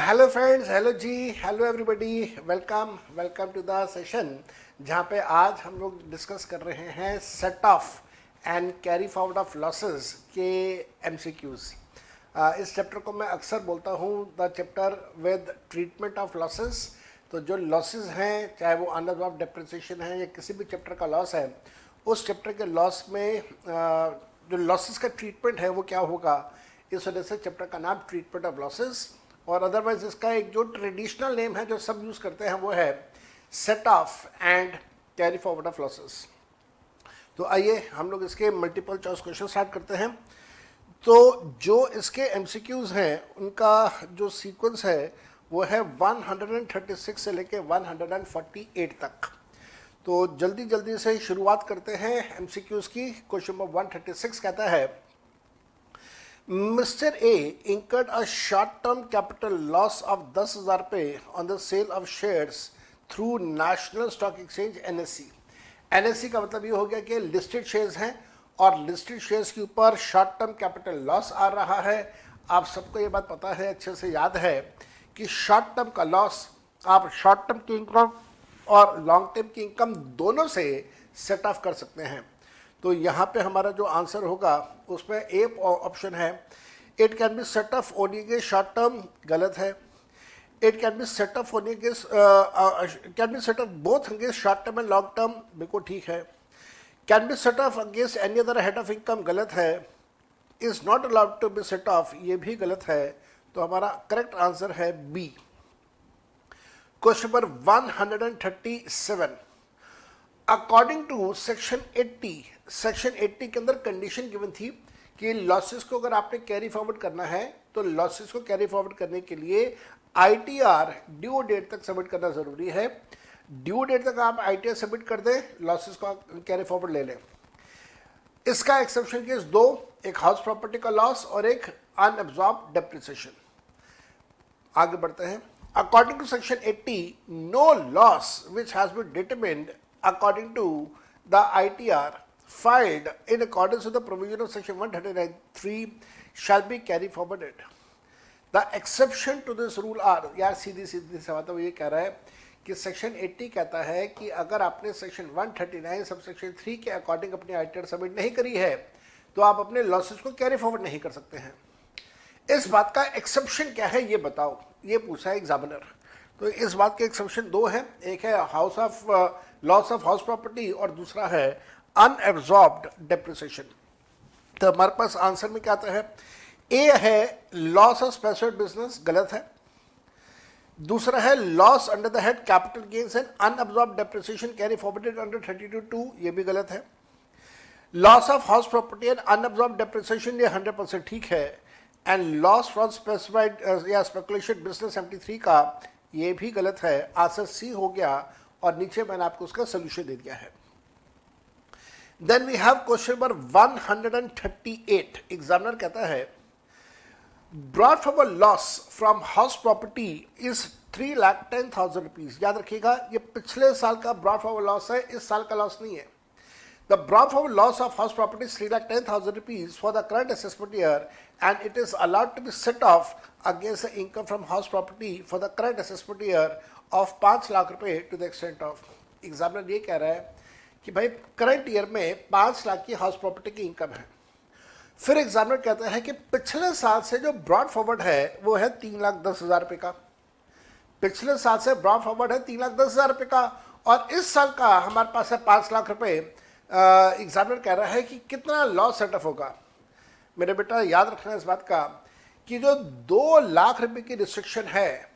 Hello friends, hello ji, hello everybody, welcome to the session जहाँ पे आज हम लोग डिस्कस कर रहे हैं set off and carry forward of losses के एमसीक्यूज। इस चैप्टर को मैं अक्सर बोलता हूँ the chapter with treatment of losses. तो जो लॉसेस हैं, चाहे वो अनअब्जॉर्ब्ड डेप्रिसिएशन है या किसी भी चैप्टर का लॉस है, उस चैप्टर के लॉस में जो लॉसेस का ट्रीटमेंट है वो क्या होगा, इस वजह से चैप्टर का नाम ट्रीटमेंट ऑफ लॉसेस। और अदरवाइज इसका एक जो ट्रेडिशनल नेम है जो सब यूज़ करते हैं वो है set off and carry forward of losses. तो आइए हम लोग इसके मल्टीपल चॉइस क्वेश्चन स्टार्ट करते हैं। तो जो इसके एमसीक्यूज हैं उनका जो सीक्वेंस है वो है 136 से लेके 148 तक। तो जल्दी जल्दी से शुरुआत करते हैं एमसीक्यूज की। क्वेश्चन नंबर 136 कहता है, Mr. A incurred a short-term capital loss of 10,000 रुपये on the sale of shares through National Stock Exchange NSE। NSE का मतलब ये हो गया कि लिस्टेड शेयर्स हैं और लिस्टेड शेयर्स के ऊपर शॉर्ट टर्म कैपिटल लॉस आ रहा है। आप सबको ये बात पता है, अच्छे से याद है कि शॉर्ट टर्म का लॉस आप शॉर्ट टर्म की इनकम और लॉन्ग टर्म की इनकम दोनों से सेट ऑफ कर सकते हैं। तो यहाँ पे हमारा जो आंसर होगा उसमें ए ऑप्शन है, it can be set off only against short term, गलत है। It can be set off only against can be set off both against short term and long term, बिल्कुल ठीक है। Can be set off against any other head of income, गलत है। Is not allowed to be set off, ये भी गलत है। तो हमारा करेक्ट आंसर है B. Question number 137, according to section 80, section 80 के अंदर कंडीशन गिवन थी कि लॉसेस को अगर आपने कैरी फॉरवर्ड करना है तो लॉसेस को कैरी फॉरवर्ड करने के लिए आईटीआर ड्यू डेट तक सबमिट करना जरूरी है। ड्यू डेट तक आप आईटीआर सबमिट कर दें, लॉसेस को कैरी फॉरवर्ड ले लें। इसका एक्सेप्शन केस दो, एक हाउस प्रॉपर्टी का लॉस और एक अनअब्जॉर्ब्ड डेप्रिसिएशन। आगे बढ़ते हैं। According to section 80, no loss which has been determined according to the ITR filed in accordance with the provision of section 139(3) shall be carry forwarded. The exception to this rule are, यार सीधी सीधी सी बात है, वो ये कह रहा है कि section 80 कहता है कि अगर आपने सेक्शन 139 सब सेक्शन 3 के अकॉर्डिंग अपनी आईटीआर सबमिट नहीं करी है तो आप अपने लॉसेस को कैरी फॉरवर्ड नहीं कर सकते हैं। इस बात का एक्सेप्शन क्या है ये बताओ, ये पूछा है एग्जामिनर। तो इस बात के एक्सेप्शन दो है, एक है house of loss of house property और दूसरा है अनएब्जॉर्ब्ड डेप्रिसिएशन। तो हमारे पास आंसर में क्या आता है, ए है लॉस ऑफ स्पेसिफिक बिजनेस, गलत है। दूसरा है loss under the head capital gains and unabsorbed depreciation carry forwarded under 32(2), ये भी गलत है। Loss of house property and unabsorbed depreciation, ये 100% ठीक है। एंड लॉस फ्रॉम स्पेसिफाइड या स्पेकुलेशन बिजनेस 73 का, ये भी गलत है। आंसर सी हो गया और नीचे मैंने आपको उसका सोल्यूशन दे दिया है। Then we have question number 138। Examiner कहता है, brought forward loss from house property is 3,10,000 rupees. याद रखिएगा, ये पिछले साल का ब्रॉट फॉरवर्ड लॉस है, इस साल का लॉस नहीं है। The brought forward loss of house property is 3,10,000 rupees for the current assessment year and it is allowed to be set off against the income from house property for the current assessment year of 5 lakh रुपए to the extent of। Examiner ये कह रहा है कि भाई current year में 5 लाख की house property की इनकम है। फिर एग्जामिनर कहता है कि पिछले साल से जो ब्रॉड फॉरवर्ड है वो है 3,10,000 रुपये का। पिछले साल से ब्रॉड फॉरवर्ड है 3,10,000 रुपये का और इस साल का हमारे पास है 5 लाख रुपये। एग्जामिनर कह रहा है कि कितना लॉस सेटअप होगा। मेरे बेटा याद रखना इस बात का कि जो 2 लाख रुपए की रिस्ट्रिक्शन है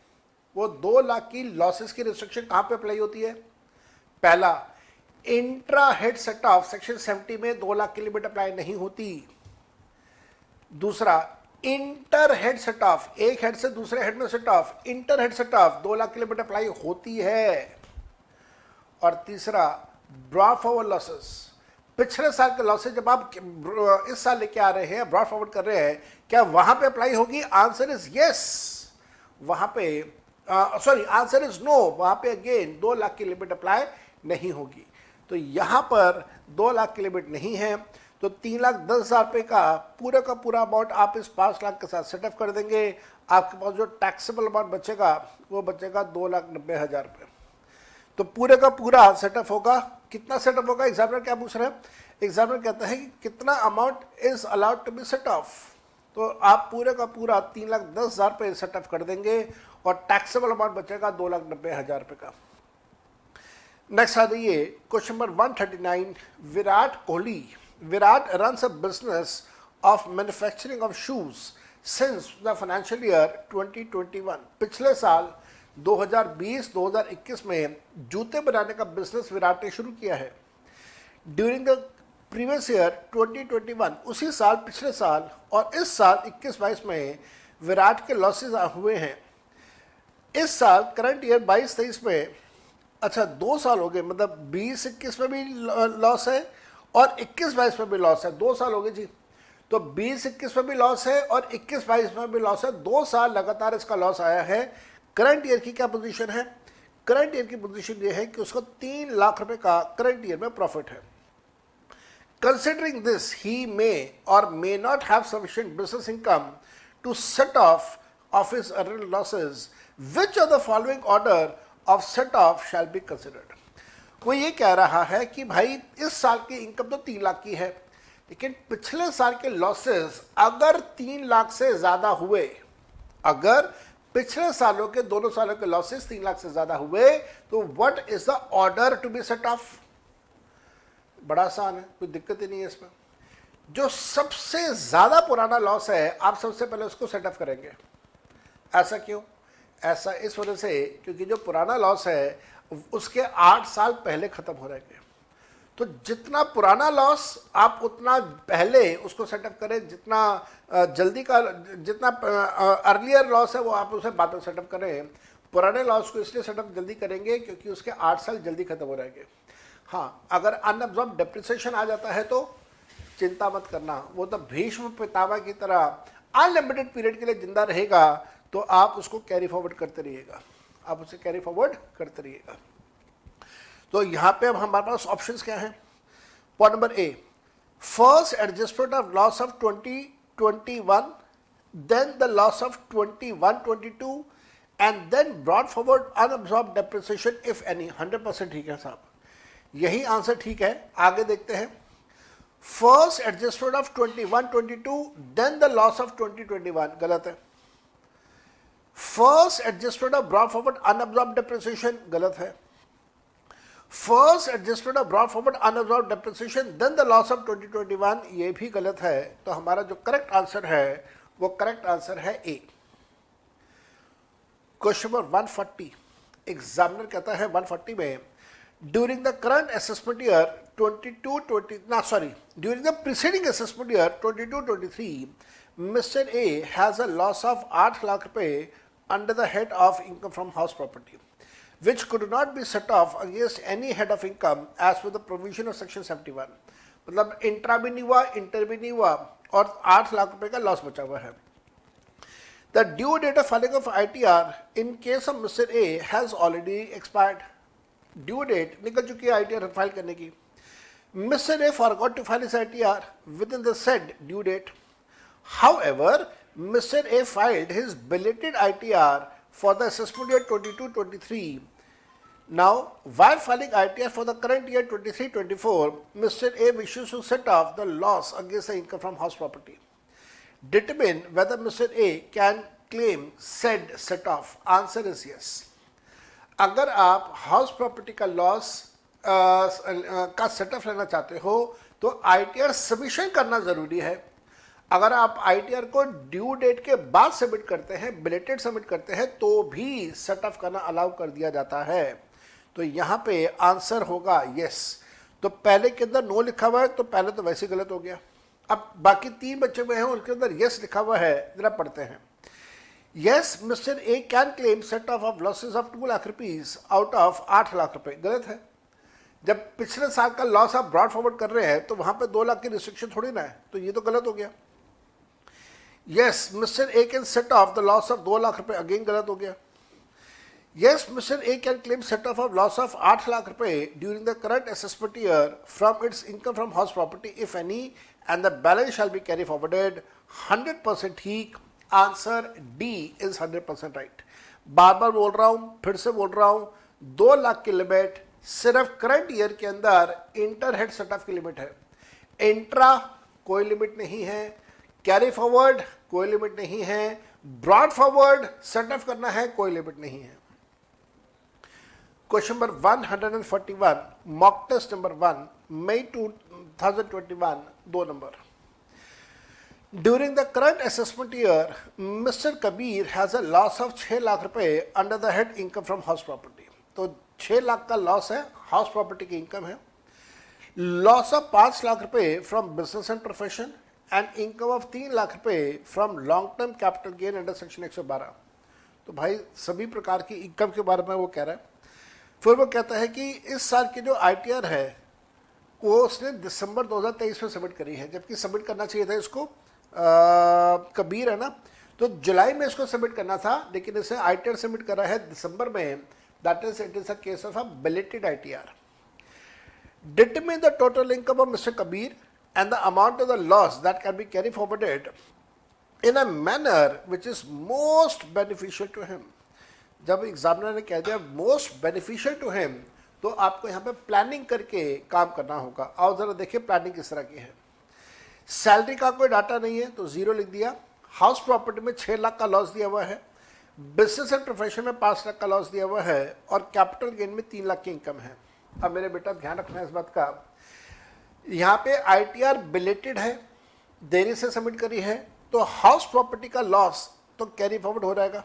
वो 2 लाख की लॉसेस की रिस्ट्रिक्शन कहाँ पे अप्लाई होती है। पहला, intra head set of section 70 में 2 लाख की लिमिट अप्लाई नहीं होती। दूसरा, इंटर हेड सेट ऑफ, एक हेड से दूसरे हेड में set of, inter head set of 2 lakh की लिमिट अप्लाई होती है। और तीसरा, ब्रॉड फॉरवर्ड लॉसेस, पिछले साल के लॉसेस जब आप इस साल लेके आ रहे हैं, ब्रॉड फॉरवर्ड कर रहे हैं, क्या वहां पे अप्लाई होगी? Answer is yes. वहां पे सॉरी, आंसर इज नो, वहां पे अगेन 2 लाख की लिमिट अप्लाई नहीं होगी। तो यहां पर 2 लाख की लिमिट नहीं है, तो 3,10,000 रुपये का पूरा अमाउंट आप इस 5 लाख के साथ सेटअप कर देंगे। आपके पास जो टैक्सेबल अमाउंट बचेगा वो बचेगा 2,90,000 रुपये। तो पूरे का पूरा सेटअप होगा। कितना सेटअप होगा? एग्जामिनर क्या पूछ रहे हैं? एग्जामिनर कहता है कि कितना amount is allowed to be set off. तो आप पूरे का पूरा 3,10,000 रुपये सेटअप कर देंगे और टैक्सेबल अमाउंट बचेगा 2,90,000 रुपये का। नेक्स्ट आ जाइए question number 139। Virat runs a business of manufacturing of shoes since the financial year 2021। पिछले साल 2020-2021 में जूते बनाने का बिजनेस विराट ने शुरू किया है। ड्यूरिंग द प्रीवियस ईयर 2021, उसी साल पिछले साल और इस साल 21-22 में विराट के लॉसेस हुए हैं। इस साल करंट ईयर 22-23 में, अच्छा 2 साल हो गए, मतलब 20-21 में भी लॉस है और 21-22 में भी लॉस है। 2 साल हो गए जी। तो 20-21 में भी लॉस है और 21-22 में भी लॉस है। 2 साल लगातार इसका लॉस आया है। करंट ईयर की क्या पोजीशन है? करंट ईयर की पोजीशन ये है कि उसको 3 लाख रुपए का करंट ईयर में प्रॉफिट है। Considering this, he may or may not have sufficient business income to set off his earning losses. Which of the following order of set off shall be considered. वो ये कह रहा है कि भाई इस साल की इनकम तो 3 लाख की है, लेकिन पिछले साल के लॉसेस अगर 3 लाख से ज्यादा हुए, अगर पिछले सालों के दोनों सालों के लॉसेस 3 लाख से ज्यादा हुए, तो what is the order to be set off? बड़ा आसान है, कोई दिक्कत ही नहीं है इसमें। जो सबसे ज्यादा पुराना लॉस है आप सबसे पहले उसको सेटअप करेंगे। ऐसा क्यों? ऐसा इस वजह से क्योंकि जो पुराना लॉस है उसके 8 साल पहले खत्म हो रहेंगे। तो जितना पुराना लॉस आप उतना पहले उसको सेटअप करें, जितना जल्दी का, जितना अर्लियर लॉस है वो आप उसे बाद में सेटअप करें। पुराने लॉस को इसलिए सेटअप जल्दी करेंगे क्योंकि उसके 8 साल जल्दी खत्म हो रहेंगे। हाँ, अगर अनअब्जॉर्ब डेप्रिसिएशन आ जाता है तो चिंता मत करना, वो तो भीष्म पितामह की तरह अनलिमिटेड पीरियड के लिए जिंदा रहेगा। तो आप उसको कैरी फॉरवर्ड करते रहिएगा, आप उसे कैरी फॉरवर्ड करते रहिएगा। तो यहां पे अब हमारे पास ऑप्शंस क्या हैं? Point number A, first adjustment of loss of 2021, then the loss of 21-22 and then brought forward unabsorbed depreciation if any. 100% ठीक है साहब, यही आंसर ठीक है। आगे देखते हैं। First adjustment of 21-22 then the loss of 2021, गलत है। First adjustment of brought forward unabsorbed depreciation, गलत है। First adjustment of brought forward unabsorbed depreciation then the loss of 2021, ये भी गलत है। तो हमारा जो करेक्ट आंसर है वो करेक्ट आंसर है ए। क्वेश्चन नंबर 140, एग्जामिनर कहता है 140 में, during the current assessment year 22-20, during the preceding assessment year 22-23, Mr. A has a loss of 8 lakh रुपए under the head of income from house property, which could not be set off against any head of income as per the provision of section 71। मतलब intra भी नहीं हुआ, inter भी नहीं हुआ और 8 लाख रुपए का लॉस बचा हुआ है। The due date of filing of ITR in case of Mr. A has already expired। Due date निकल चुकी है ITR फाइल करने की। Mr. A forgot to file his ITR within the said due date। However, Mr. A filed his belated ITR for the assessment year 22-23. Now, while filing ITR for the current year 23-24, Mr. A wishes to set off the loss against the income from house property. Determine whether Mr. A can claim said set off। Answer is yes। अगर आप house property का loss का setup लेना चाहते हो तो ITR submission करना जरूरी है। अगर आप ITR को ड्यू डेट के बाद सबमिट करते हैं, बिलेटेड सबमिट करते हैं, तो भी सेट ऑफ करना अलाउ कर दिया जाता है। तो यहाँ पे आंसर होगा यस। तो पहले के अंदर नो लिखा हुआ है तो पहले तो वैसे गलत हो गया। अब बाकी 3 बच्चे हुए हैं उनके अंदर यस लिखा हुआ है, जरा पढ़ते हैं। Yes, mister A can claim set of losses of 2 lakh rupees out of 8 lakh रुपए। गलत है। जब पिछले साल का लॉस आप ब्रॉड फॉरवर्ड कर रहे हैं तो वहां पे 2 लाख की रिस्ट्रिक्शन थोड़ी ना है, तो ये तो गलत हो गया। Yes, mister A can set of the loss of 2 lakh रुपए, अगेन गलत हो गया। Yes, Mr. A can claim set-off of loss of 8 lakh रुपए during the current assessment year from its income from house property if any and the balance shall be carry forwarded. 100% ठीक. Answer D is 100% right. बार बार बोल रहा हूं, फिर से बोल रहा हूं, 2 लाख की लिमिट सिर्फ करंट ईयर के अंदर इंटर हेड सेट-ऑफ की लिमिट है. इंट्रा कोई लिमिट नहीं है, कैरी फॉरवर्ड कोई लिमिट नहीं है, ब्रॉड फॉरवर्ड सेट-ऑफ करना है कोई लिमिट नहीं है. Question number 141, mock test number 1, May 2021, 2 number. During the current assessment year, Mr. Kabir has a loss of 6 lakh रुपए under the head income from house property. तो 6 लाख का लॉस है, हाउस प्रॉपर्टी की इनकम है. लॉस ऑफ 5 लाख रुपए from business and profession and income of 3 lakh रुपए from long term capital gain under section 112. तो भाई सभी प्रकार की इनकम के बारे में वो कह रहा है. फिर वो कहता है कि इस साल की जो ITR है वो उसने दिसंबर 2023 में सबमिट करी है, जबकि सबमिट करना चाहिए था इसको कबीर है ना, तो जुलाई में इसको सबमिट करना था, लेकिन इसे ITR सबमिट करा है दिसंबर में. That is it is a case of a belated ITR. Determine the total income of mister Kabir and the amount of the loss that can be carry forwarded in a manner which is most beneficial to him. जब examiner ने कह दिया most beneficial to him, तो आपको यहाँ पे planning करके काम करना होगा. आओ जरा देखिए प्लानिंग किस तरह की है. सैलरी का कोई डाटा नहीं है तो 0 लिख दिया. हाउस प्रॉपर्टी में 6 लाख का लॉस दिया हुआ है, बिजनेस एंड प्रोफेशन में 5 लाख का लॉस दिया हुआ है, और कैपिटल गेन में 3 लाख की इनकम है. अब मेरे बेटा ध्यान रखना है इस बात का, यहाँ पे ITR बिलेटेड है, देरी से सबमिट करी है, तो हाउस प्रॉपर्टी का लॉस तो कैरी फॉरवर्ड हो जाएगा.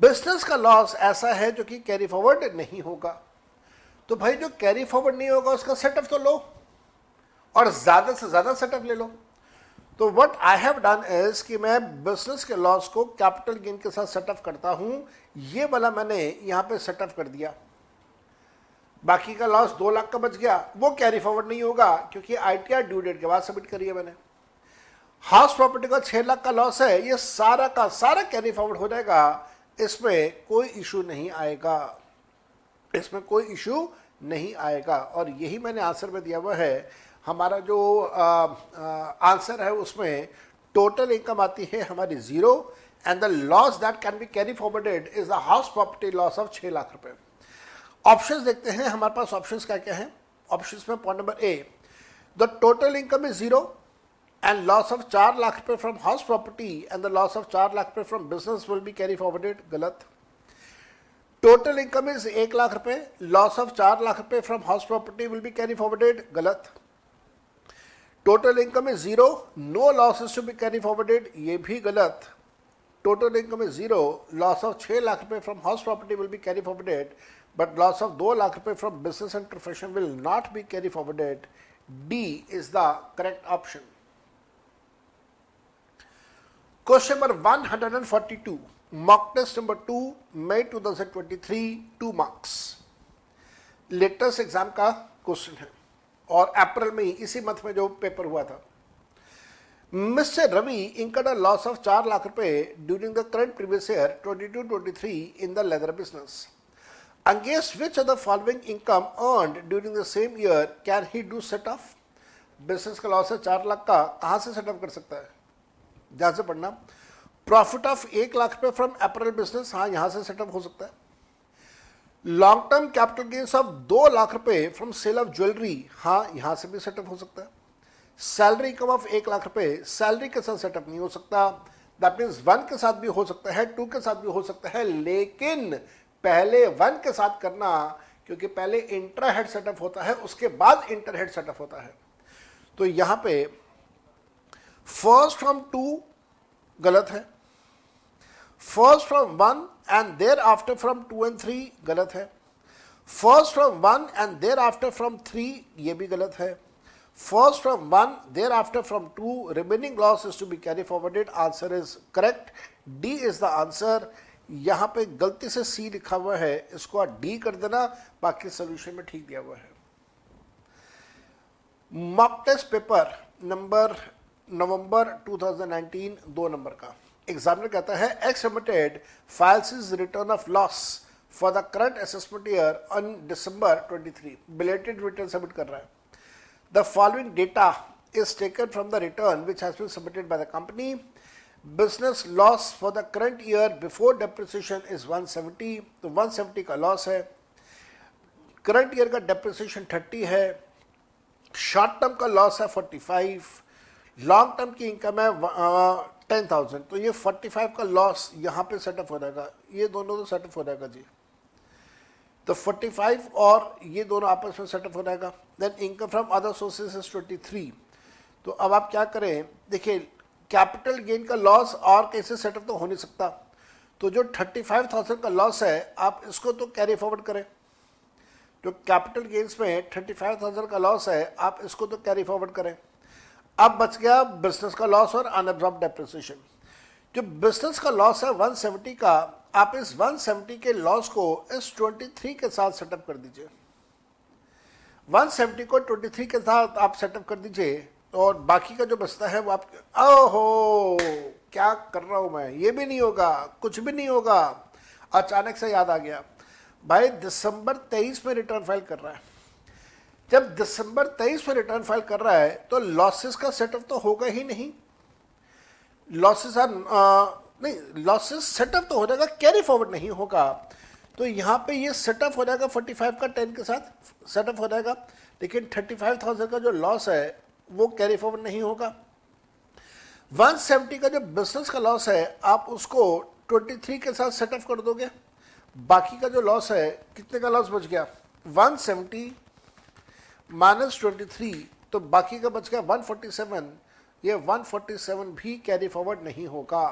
बिजनेस का लॉस ऐसा है जो कि कैरी फॉरवर्ड नहीं होगा. तो भाई जो कैरी फॉरवर्ड नहीं होगा उसका सेटअप तो लो और ज्यादा से ज्यादा सेटअप ले लो. तो what I have done is कि मैं बिजनेस के लॉस को कैपिटल गेन के साथ सेटअप करता हूं. ये वाला मैंने यहां पे सेटअप कर दिया. बाकी का लॉस 2 लाख का बच गया, वो कैरी फॉरवर्ड नहीं होगा क्योंकि ITR ड्यू डेट के बाद सबमिट करी है मैंने. हाउस प्रॉपर्टी का 6 लाख का लॉस है, ये सारा का सारा कैरी फॉरवर्ड हो जाएगा. इसमें कोई इशू नहीं आएगा, इसमें कोई इशू नहीं आएगा. और यही मैंने आंसर में दिया हुआ है. हमारा जो आंसर है उसमें टोटल इनकम आती है हमारी 0 and the loss that can be carry forwarded is the house property loss of 6 lakh रुपए. ऑप्शंस देखते हैं हमारे पास. ऑप्शंस क्या क्या हैं? ऑप्शंस में point number A, the total income is 0 and loss of 4 lakh रुपए from house property and the loss of 4 lakh रुपए from business will be carry forwarded. गलत. टोटल इनकम इज 1 लाख रुपए, लॉस ऑफ 4 लाख रुपए from house property will be carry forwarded. गलत. Total income is 0, no losses to be carry forwarded. ये भी गलत. Total income is 0, loss of 6 lakh रुपए from house property will be carry forwarded, but loss of 2 lakh रुपए from business and profession will not be carry forwarded. D is the correct option. Question number 142, mock test number 2, May 2023, 2 marks. Latest exam का question है और अप्रैल में ही इसी month में जो paper हुआ था. Mister Ravi incurred a loss of 4 lakh रुपए during the current previous year 22-23 in the leather business. Against which of the following income earned during the same year can he do set off? Business का loss है 4 लाख का, कहां से setup कर सकता है? ध्यान से पढ़ना. प्रॉफिट ऑफ 1 लाख रुपए फ्रॉम अप्रैल बिजनेस, हाँ यहां से सेटअप हो सकता है. Long term capital gains of 2 lakh रुपए फ्रॉम सेल ऑफ ज्वेलरी, हाँ यहां से भी सेटअप हो सकता है. सैलरी इनकम ऑफ 1 लाख रुपए, सैलरी के साथ सेटअप नहीं हो सकता. दैट मीन्स 1 के साथ भी हो सकता है, 2 के साथ भी हो सकता है, लेकिन पहले 1 के साथ करना, क्योंकि पहले इंट्रा हेड सेटअप होता है उसके बाद इंटर हेड सेटअप होता है. तो यहां पे फर्स्ट फ्रॉम 2 गलत है, first from 1 and thereafter from 2 and 3 गलत है, first from 1 and thereafter from 3 ये भी गलत है, first from 1 thereafter from 2 remaining loss is to be carry forwarded. Answer is correct, D is the answer. यहां पे गलती से सी लिखा हुआ है, इसको डी कर देना, बाकी सोल्यूशन में ठीक दिया हुआ है. Mock test paper number November 2019, 2 number का. एग्जामिनर कहता है X limited files is return of loss for the current assessment year on December 23, belated return submit कर रहा है. The following data is taken from the return which has been submitted by the company. Business loss for the current year before depreciation is 170, तो 170 का loss है. Current year का depreciation 30 है. Short term का loss है 45, long term की income है 10,000. तो ये 45 का लॉस यहाँ पे सेटअप हो जाएगा, ये दोनों तो सेटअप हो जाएगा जी. तो 45 और ये दोनों आपस में सेटअप हो जाएगा. Then income from other sources is 23. तो अब आप क्या करें, देखिए कैपिटल गेन का लॉस और कैसे सेटअप तो हो नहीं सकता. तो जो 35,000 का लॉस है आप इसको तो कैरी फॉरवर्ड करें. जो कैपिटल गेन्स में 35,000 का लॉस है आप इसको तो कैरी फॉरवर्ड करें. अब बच गया बिजनेस का लॉस और अनअब्जॉर्ब्ड डेप्रिसिएशन. जो बिजनेस का लॉस है 170 का, आप इस 170 के लॉस को इस 23 के साथ सेटअप कर दीजिए. 170 को 23 के साथ आप सेटअप कर दीजिए और बाकी का जो बचता है वो आप, ओहो क्या कर रहा हूं मैं, ये भी नहीं होगा, कुछ भी नहीं होगा. अचानक से याद आ गया, भाई दिसंबर 23 में रिटर्न फाइल कर रहा है. जब दिसंबर 23 में रिटर्न फाइल कर रहा है तो लॉसेस का सेटअप तो होगा ही नहीं. लॉसेस नहीं, लॉसेस सेटअप तो हो जाएगा, कैरी फॉरवर्ड नहीं होगा. तो यहाँ पे ये सेटअप हो जाएगा 45 का 10 के साथ सेटअप हो जाएगा, लेकिन 35,000 का जो लॉस है वो कैरी फॉरवर्ड नहीं होगा. 170 का जो बिजनेस का लॉस है आप उसको 23 के साथ सेटअप कर दोगे. बाकी का जो लॉस है, कितने का लॉस बच गया, 170 माइनस 23, तो बाकी का बच गया 147. ये 147 भी कैरी फॉरवर्ड नहीं होगा.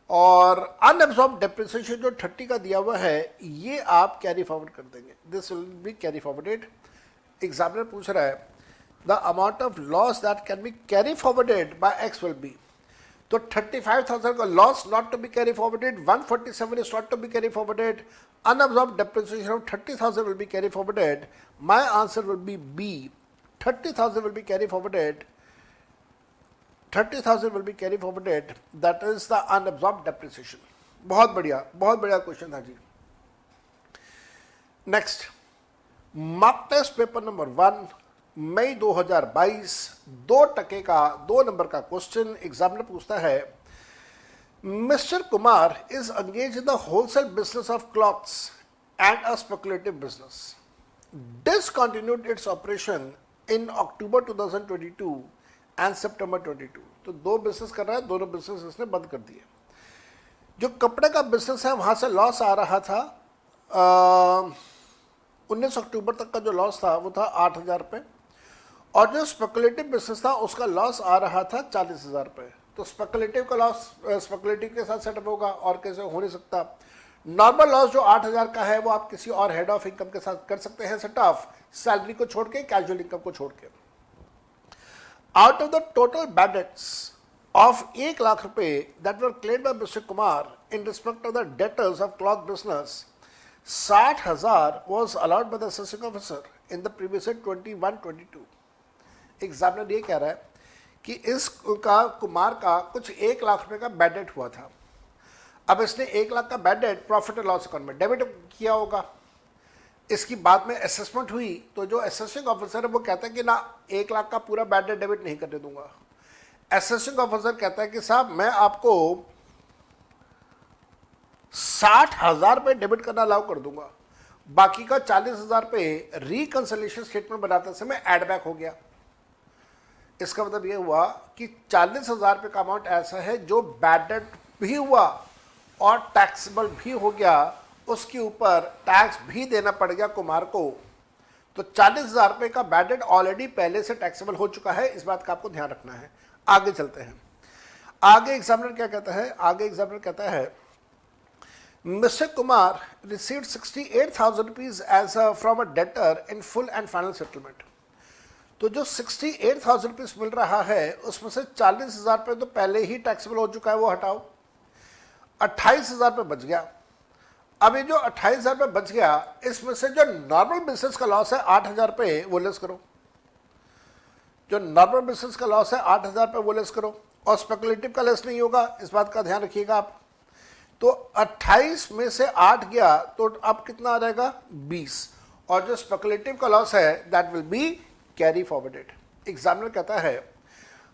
और अनअब्सॉर्ब्ड डेप्रिसिएशन जो 30 का दिया हुआ है ये आप कैरी फॉरवर्ड कर देंगे. This will be carry forwarded. Examiner पूछ रहा है the amount of loss that can be carry forwarded by X will be. तो 35,000 का loss not to be carry forwarded, 147 is not to be carry forwarded, unabsorbed depreciation of 30,000 will be carry forwarded. My answer will be B. 30,000 will be carry forwarded. 30,000 will be carry forwarded. That is the unabsorbed depreciation. बहुत बढ़िया question था जी. Next, mock test paper number 1 May 2022, 2% का 2 number का question. Examiner पूछता है Mr. Kumar is engaged in the wholesale business of cloths and a speculative business. Discontinued its operation in October 2022 and September 22. तो 2 business कर रहा है, दोनों business इसने बंद कर दिए. जो कपड़े का बिजनेस है वहाँ से लॉस आ रहा था. 19 अक्टूबर तक का जो लॉस था वो था 8,000 रुपये, और जो स्पेकुलेटिव बिजनेस था उसका लॉस आ रहा था 40,000 रुपये. तो स्पेकुलेटिव का लॉस स्पेकुलेटिव के साथ सेटअप होगा और कैसे हो नहीं सकता. नॉर्मल लॉस जो 8,000 का है वो आप किसी और हेड ऑफ इनकम के साथ कर सकते हैं सेट ऑफ, सैलरी को छोड़ के, कैजुअल इनकम को छोड़ के. Out of the total bad debts of 1 lakh रुपए that were claimed by mister Kumar in respect of the debtors of cloth business, 60,000 was allowed by the assessing officer in the previous year 21-22. Examiner ये कह रहा है कि इसका कुमार का कुछ 1 लाख रुपए का बैड डेट हुआ था. अब इसने 1 लाख का bad debt profit and loss account में डेबिट किया होगा. इसकी बाद में असेसमेंट हुई तो जो असेसिंग ऑफिसर है वो कहता है कि ना 1 लाख का पूरा बैड डेट डेबिट नहीं करने दूंगा. असेसिंग ऑफिसर कहता है कि साहब मैं आपको 60,000 रुपये डेबिट करना अलाउ कर दूंगा, बाकी का 40,000 रुपये रिकंसिलिएशन स्टेटमेंट बनाते समय एड बैक हो गया. इसका मतलब ये हुआ कि 40,000 रुपये का अमाउंट ऐसा है जो बैड डेट भी हुआ और टैक्सेबल भी हो गया, उसके ऊपर टैक्स भी देना पड़ गया कुमार को. तो 40,000 रुपये का बैड डेट ऑलरेडी पहले से टैक्सेबल हो चुका है. इस बात का आपको ध्यान रखना है. आगे चलते हैं. आगे एग्जामिनर क्या कहता है, आगे एग्जामिनर कहता है Mr. Kumar received 68,000 rupees as from a debtor in full and final settlement. तो जो 68,000 रुपीज मिल रहा है उसमें से 40,000 रुपये तो पहले ही टैक्सेबल हो चुका है, वो हटाओ. 28,000 रुपये बच गया. अब ये जो 28,000 रुपये बच गया इसमें से जो नॉर्मल बिजनेस का लॉस है 8,000 रुपये वो लेस करो. जो नॉर्मल बिजनेस का लॉस है 8,000 रुपये वो लेस करो, और स्पेकुलेटिव का लेस नहीं होगा, इस बात का ध्यान रखिएगा आप। तो 28 में से 8 गया तो अब कितना आ जाएगा 20, और जो स्पेकुलेटिव का लॉस है that will be carry forwarded. Examiner कहता है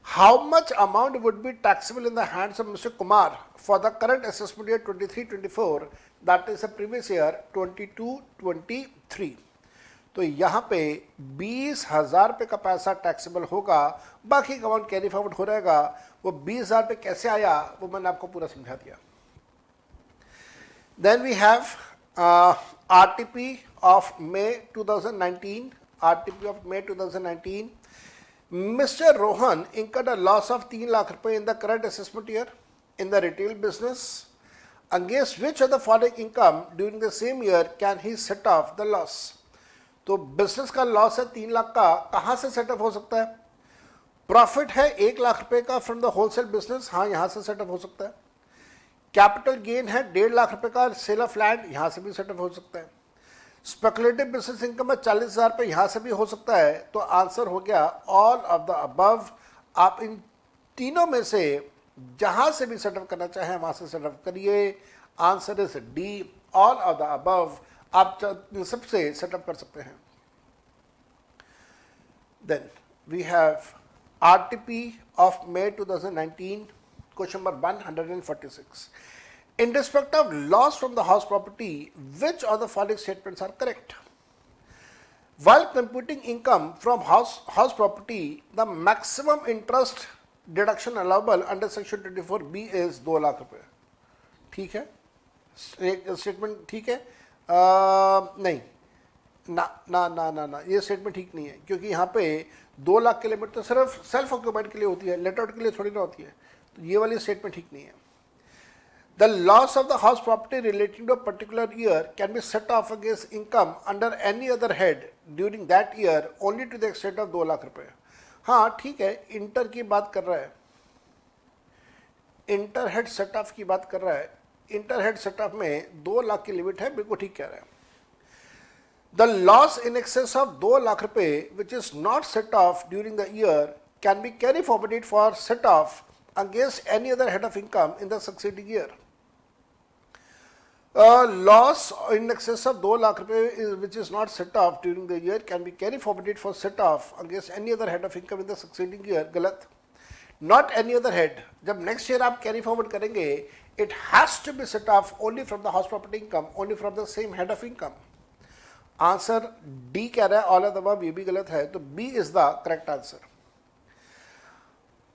how much amount would be taxable in the hands of mister Kumar for the current assessment year 23-24 that is the previous year 22-23। तो यहाँ पे 20,000 रुपये का पैसा टैक्सेबल होगा, बाकी का अमाउंट कैरी फॉरवर्ड हो रहेगा। वो 20,000 रुपये कैसे आया वो मैंने आपको पूरा समझा दिया। Then we have RTP of May 2019. RTP of May 2019. Mr. Rohan incurred a loss of 3 lakh rupees in the current assessment year in the retail business. Against which of the following income during the same year can he set off the loss? तो business का loss है 3 लाख का, कहाँ से setup हो सकता है? Profit है 1 लाख रुपए का फ्रॉम द होलसेल बिजनेस, हाँ यहाँ से सेटअप हो सकता है। कैपिटल गेन है 1.5 लाख रुपए का सेल ऑफ लैंड, यहाँ से भी सेटअप हो सकता है। स्पेकुलेटिव बिजनेस इनकम है 40,000 रुपये, यहाँ से भी हो सकता है। तो आंसर हो गया ऑल ऑफ द अबव। आप इन तीनों में से जहाँ से भी सेटअप करना चाहें वहाँ से सेटअप करिए। Answer is D, all of the above. आप सबसे सेटअप कर सकते हैं। Then we have RTP of May 2019, question number 146. In respect of loss from the house property, which of the following statements are correct? While computing income from house property, the maximum interest deduction allowable under section 24B is 2 lakh रुपए। ठीक है, statement ठीक है? नहीं ना ना ना ना ना, ये स्टेटमेंट ठीक नहीं है, क्योंकि यहाँ पे 2 लाख की लिमिट तो सिर्फ सेल्फ ऑक्यूपाइड के लिए होती है, लेट आउट के लिए थोड़ी ना होती है। तो ये वाली स्टेटमेंट ठीक नहीं है। The loss of the house property relating to a particular year can be set off against income under any other head during that year only to the extent of 2 lakh रुपए। हाँ ठीक है, इंटर की बात कर रहा है, इंटर हेड सेट ऑफ की बात कर रहा है। इंटर हेड सेट ऑफ में 2 लाख की लिमिट है, बिल्कुल ठीक कह रहा है। The loss in excess of 2 lakh rupees which is not set off during the year can be carry forwarded for set off against any other head of income in the succeeding year. Loss in excess of 2 lakh rupees which is not set off during the year can be carry forwarded for set off against any other head of income in the succeeding year. गलत। Not any other head. जब next year आप carry forward करेंगे, it has to be set off only from the house property income, only from the same head of income. Answer D कह रहा है all of the above, ये भी गलत है, तो B is the correct answer.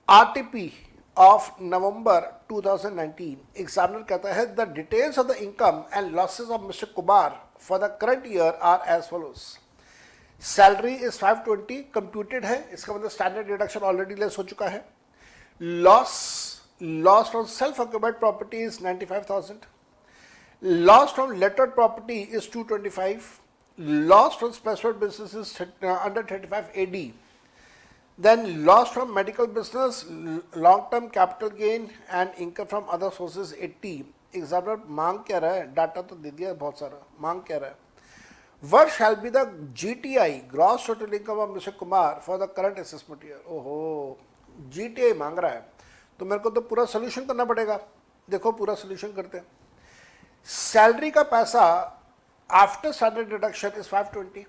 RTP of November 2019, examiner कहता है the details of the income and losses of mister Kumar for the current year are as follows. Salary is 520 computed है, इसका मतलब स्टैंडर्ड डिडक्शन ऑलरेडी लेस हो चुका है। Loss from self occupied property is 95,000। Loss from lettered property is 225। Loss from special business is under 35 AD. Then loss from medical business, long-term capital gain and income from other sources 80. Examiner मांग क्या रहा है, data तो दे दिया बहुत सारा, मांग क्या रहा है। What shall be the GTI, gross total income of Mr. Kumar for the current assessment year? ओहो, GTI मांग रहा है, तो मेरे को तो पूरा सोल्यूशन करना पड़ेगा। देखो पूरा सोल्यूशन करते हैं। सैलरी का पैसा after standard deduction is 520।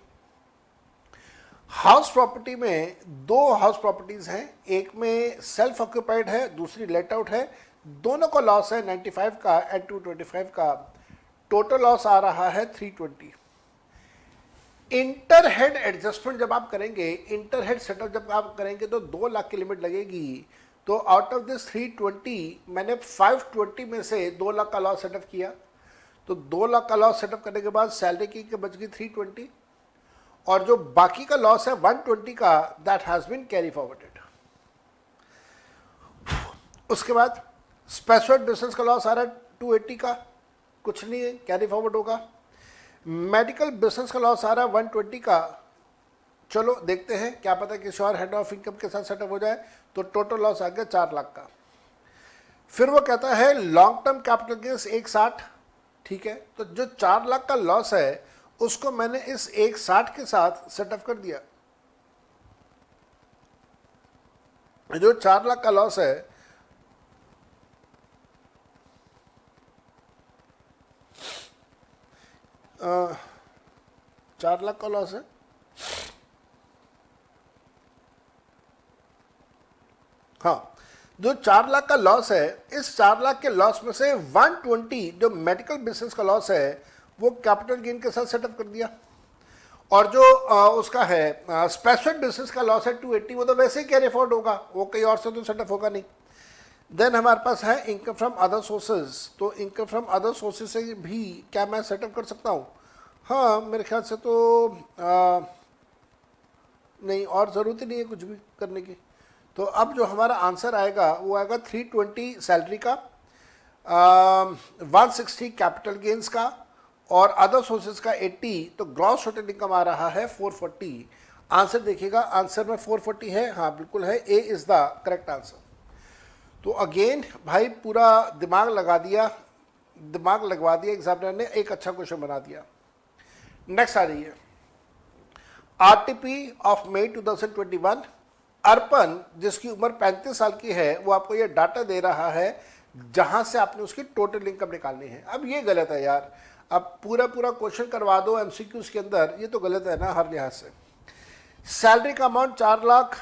House property में 2 हाउस प्रॉपर्टीज हैं, एक में सेल्फ ऑक्यूपाइड है, दूसरी लेट आउट है, दोनों का लॉस है 95 का एंड 225 का। टोटल लॉस आ रहा है 320। इंटर हेड एडजस्टमेंट जब आप करेंगे, इंटर हेड सेटअप जब आप करेंगे तो 2 लाख की लिमिट लगेगी। तो आउट ऑफ दिस 320 मैंने 520 में से 2 लाख का लॉस सेटअप किया, तो 2 लाख का लॉस सेटअप करने के बाद सैलरी की बच गई 320, और जो बाकी का लॉस है 120 का that has been carry forwarded. उसके बाद स्पेशल बिजनेस का लॉस आ रहा है 280 का, कुछ नहीं है, कैरी फॉरवर्ड होगा। मेडिकल बिजनेस का लॉस आ रहा है 120 का, चलो देखते हैं, क्या पता किसी और हेड ऑफ इनकम के साथ सेटअप हो जाए। तो टोटल लॉस आ गया 4 लाख का। फिर वो कहता है लॉन्ग टर्म कैपिटल गेन्स 160, ठीक है, तो जो 4 लाख का लॉस है उसको मैंने इस 160 के साथ सेटअप कर दिया। जो 4 लाख का लॉस है 4 लाख का लॉस है। हाँ, जो 4 लाख का लॉस है, इस 4 लाख के लॉस में से 120 जो मेडिकल बिजनेस का लॉस है वो कैपिटल गेन के साथ सेटअप कर दिया, और जो उसका है स्पेसिफिक बिजनेस का लॉस है 280, वो तो वैसे ही कैरी फॉरवर्ड होगा, वो कहीं और से तो सेटअप होगा नहीं। देन हमारे पास है इनकम फ्रॉम अदर सोर्सेज, तो इनकम फ्रॉम अदर सोर्सेज से भी क्या मैं सेटअप कर सकता हूँ? हाँ, मेरे ख्याल से तो नहीं, और ज़रूरत ही नहीं है कुछ भी करने की। तो अब जो हमारा आंसर आएगा वो आएगा 320 सैलरी का, 160 कैपिटल गेन्स का, और अदर सोर्सेज का 80, तो ग्रॉस टोटल इनकम आ रहा है 440। आंसर देखिएगा, आंसर में 440 है, हाँ बिल्कुल है, A is the correct answer. तो अगेन भाई पूरा दिमाग लगवा दिया एग्जामिनर ने, एक अच्छा क्वेश्चन बना दिया। नेक्स्ट आ रही है आरटीपी ऑफ मई 2021। अर्पण जिसकी उम्र 35 साल की है, वो आपको ये डाटा दे रहा है जहां से आपने उसकी टोटल इनकम निकालनी है। अब ये गलत है यार, अब पूरा क्वेश्चन करवा दो एमसीक्यूज के अंदर, ये तो गलत है ना हर लिहाज से। सैलरी का amount 4 lakh,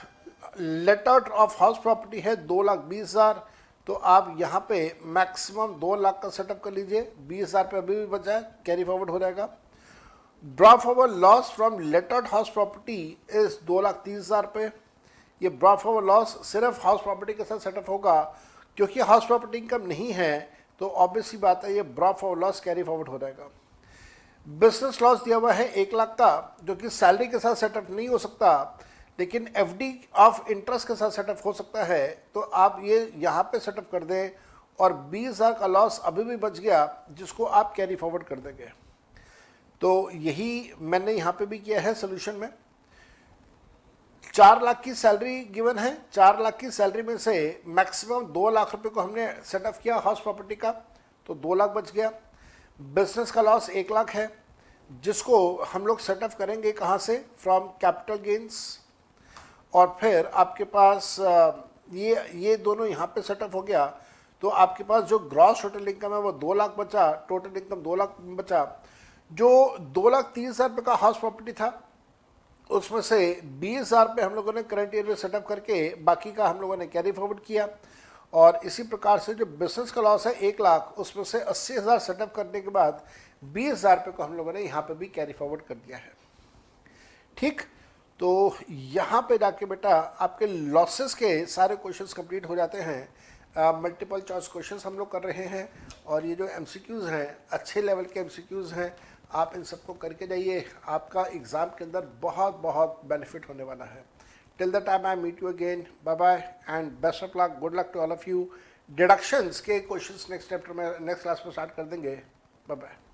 let out of house property है 2,20,000, तो आप यहाँ पे मैक्सिमम 2 लाख का सेटअप कर लीजिए, 20,000 पे अभी भी बचा है, कैरी फॉरवर्ड हो जाएगा। Draw forward loss from let out house property is 2,30,000 पे। ये ड्रॉ फॉरवर्ड लॉस सिर्फ हाउस प्रॉपर्टी के साथ सेटअप होगा, क्योंकि हाउस प्रॉपर्टी इनकम नहीं है, तो ऑब्वियस सी बात है ये draw forward loss carry forward हो जाएगा। बिजनेस लॉस दिया हुआ है 1 लाख का, जो कि सैलरी के साथ सेटअप नहीं हो सकता, लेकिन एफडी ऑफ इंटरेस्ट के साथ सेटअप हो सकता है, तो आप ये यहाँ पे सेटअप कर दें, और 20,000 का लॉस अभी भी बच गया, जिसको आप कैरी फॉरवर्ड कर देंगे। तो यही मैंने यहाँ पे भी किया है सोल्यूशन में। 4 लाख की सैलरी गिवन है, 4 लाख की सैलरी में से मैक्सिमम 2 लाख रुपए को हमने सेटअप किया हाउस प्रॉपर्टी का, तो 2 लाख बच गया। बिजनेस का लॉस 1 लाख है, जिसको हम लोग सेटअप करेंगे कहाँ से? फ्रॉम कैपिटल गेन्स, और फिर आपके पास ये दोनों यहाँ पे सेटअप हो गया, तो आपके पास जो ग्रॉस टोटल इनकम है वो 2 लाख बचा, टोटल इनकम 2 लाख बचा। जो 2,30,000 रुपये का हाउस प्रॉपर्टी था, उसमें से 20,000 रुपये हम लोगों ने करंट ईयर में सेटअप करके बाकी का हम लोगों ने कैरी फॉरवर्ड किया, और इसी प्रकार से जो बिजनेस का लॉस है 1 लाख, उसमें से 80,000 सेटअप करने के बाद 20,000 रुपये को हम लोगों ने यहाँ पे भी कैरी फॉरवर्ड कर दिया है। ठीक, तो यहाँ पे जाके बेटा आपके लॉसेस के सारे क्वेश्चंस कंप्लीट हो जाते हैं। मल्टीपल चॉइस क्वेश्चंस हम लोग कर रहे हैं, और ये जो एमसीक्यूज़ हैं अच्छे लेवल के एमसीक्यूज़ हैं, आप इन सबको करके जाइए, आपका एग्ज़ाम के अंदर बहुत बेनिफिट होने वाला है। Till the time I meet you again, bye bye and best of luck, good luck to all of you. Deductions के क्वेश्चंस नेक्स्ट चैप्टर में नेक्स्ट क्लास में स्टार्ट कर देंगे। Bye bye.